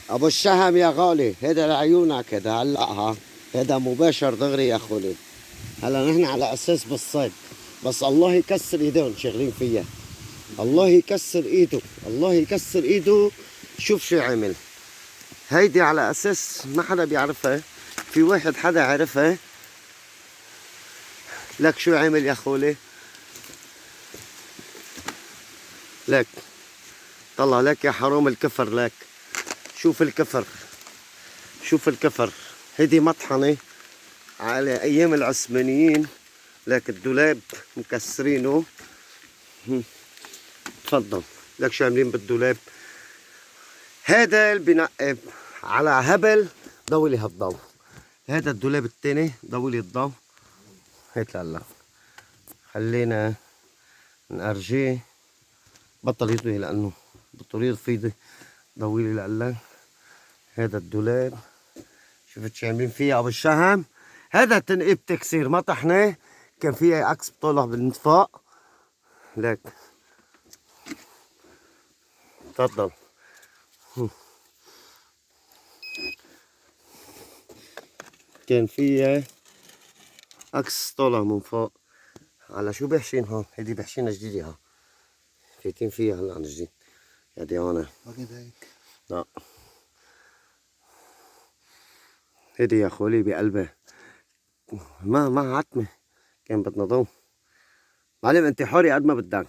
ابو الشهم يا غالي، هذا لعيونك، هذا هلا ها، هذا مباشر دغري يا خولي. هلا نحن على اساس بالصيد، بس الله يكسر ايدهم شغلين فيها، الله يكسر ايده، الله يكسر ايده. شوف شو عمل. هيدي على اساس ما حدا بيعرفها، في واحد حدا عرفها. لك شو عمل يا خولي، لك طلع لك يا حرام الكفر، لك شوف الكفر، شوف الكفر. هيدي مطحنة على ايام العثمانيين، لك الدولاب مكسرينه. تفضل. لك شو عاملين بالدولاب. هذا اللي بنقب على هبل ضوي لي هالضو. هذا الدولاب التاني ضوي لي الضو. هيك هلا خلينا نأرجيه، بطل يضوي لانه بطارية فيضي. ضوي لي لهلا هذا الدولاب. شفت شو عاملين فيه ابو الشهم. هذا تنقيب تكسير ما طحناه، كان فيها عكس بطولة بالانتفاق. لك تفضل. كان فيها عكس طالع من فوق. على شو بحشين هون؟ هيدي بحشينها جديدة ها، فايتين فيها هلا عن جديد. هيدي هون لا، هيدي يا خولي بقلبها ما عتمة، كان بدنا ضو. معلم انت حوري قد ما بدك.